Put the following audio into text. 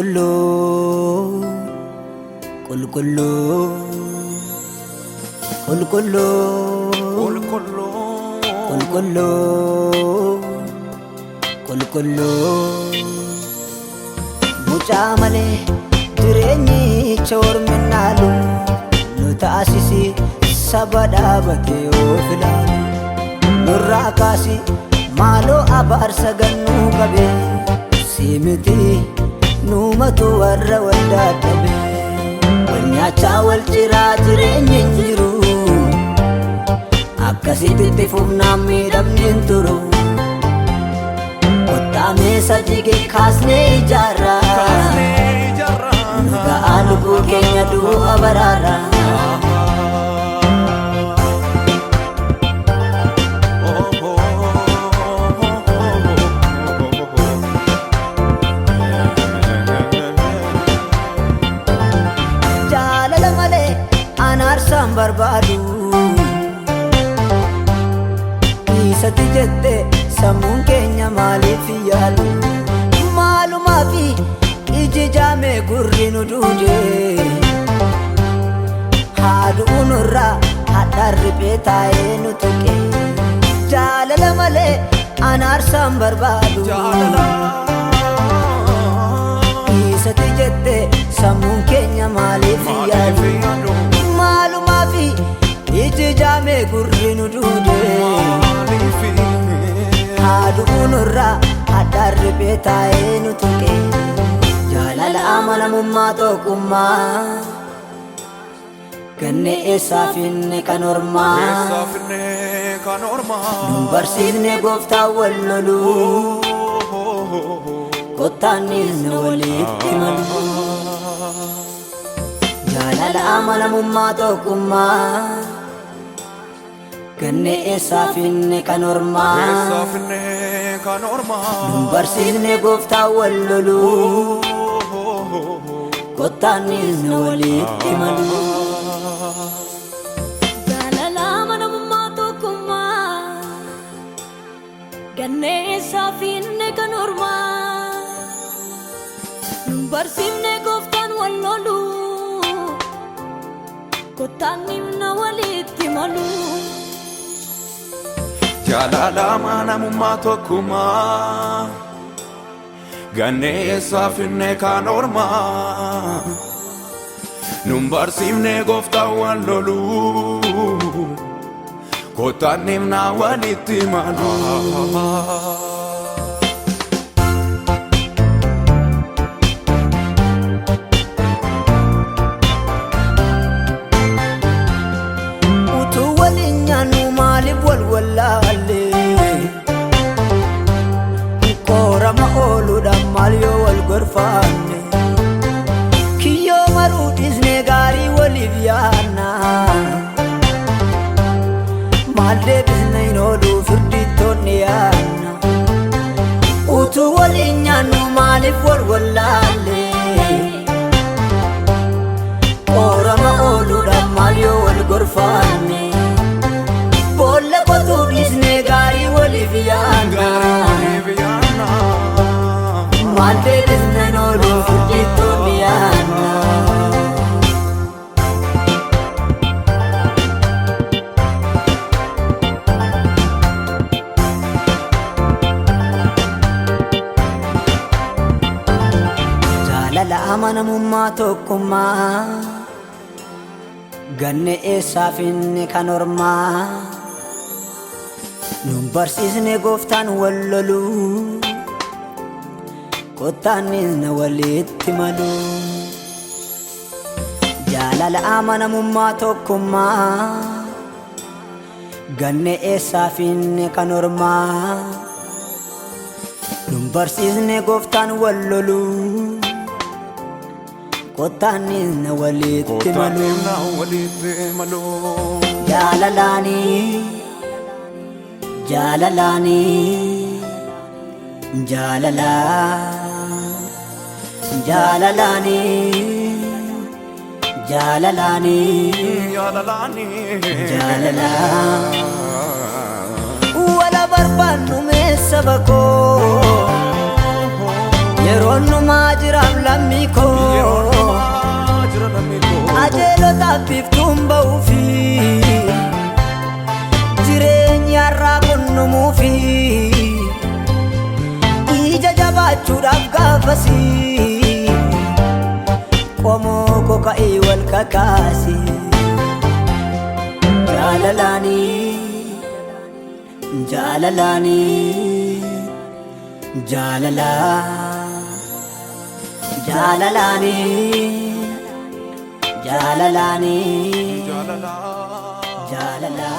Qulqulluu Qulqulluu Qulqulluu Qulqulluu Qulqulluu Mucaa malee jireenyi choorminaalu nu taasisi saba dhaabatee of ilaalu nurraa kaasi maaloo abaarsa gannuu qabe simiti nuumatu warra wal dadhabe wal nyaachaa wal ciraa jireenyi hin jiru akkasitti fufnaan miidhamni hin turu kottaa sajjige kaasnee ijaarra nu ga'aa lubbuu keenya du'a baraara jaalala malee anaarsaan barbaadu isatti jette sammuun keenya maaliif yaadu maalumaafi iji jaamee gurri nu duude haaduu nurraa hadhaan riphee taa'ee nu tuqe jaalala malee anaarsaan barbaadu isatti jette sammuun keenya maaliif yaadu maalumaafi iji jaamee gurri nu duude haaduu nurraa hadhaan riphee taa'ee nu tuqe jaalala amanamummaa tokkummaa ganne eessaa finne kan ormaa nun barsiifne gooftaa wal loluu kottaanis nu walitti malu jaalala amanamummaa tokkummaa ganne eessaa finne kan ormaa nun barsiifne gooftaa wal loluu kottaanis nu walitti malu jaalala amanamummaa tokkummaa ganne eessaa finne kan ormaa nun barsiifne gooftaan wal loluu kottaanis nu walitti malu jaalala amanamummaa tokkummaa ganne eessaa finne kan ormaa nun barsiifne gooftaa wal loluu kottaanis nu walitti malu utuu waliin nyaannu maaliif wal wallaalle koorama ooluudhaan maal yoo wal gorfaanne kiyyoo maruu dhiisne gaarii waliif yaanna maal deebisne hin ooluu firdittoonni yaanna utuu waliin nyaannu maaliif wal wallaalle koorama ooluudhaan maal yoo wal gorfaanne boolla qotuu dhiisne gaarii waliif yaanna maal deebisne hin ooluu firdittoonni yaanna jaalala amanamummaa tokkummaa ganne eessaa finne kan ormaa nun barsiifne gooftaan wal loluu kottaanis nu walitti malu jaalala amanamummaa tokkummaa ganne eessaa finne kan ormaa nun barsiifne gooftaan wal loluu kottaanis nu walitti malu jaalalaani jaalalaani jaalala jaalalaani jaalalaani jaalala wala barbaannu mee saba koo yeroon numaa jiraam lammiko ajeelotaaf biftuun ba'uufi jireenya irraa qunnumuufi ija jabaachuudhaaf gaafasi qomoo koka'ee wal kakaase jaalalaani jaalalaani jaalala jaalalaani jaalalaani jaalala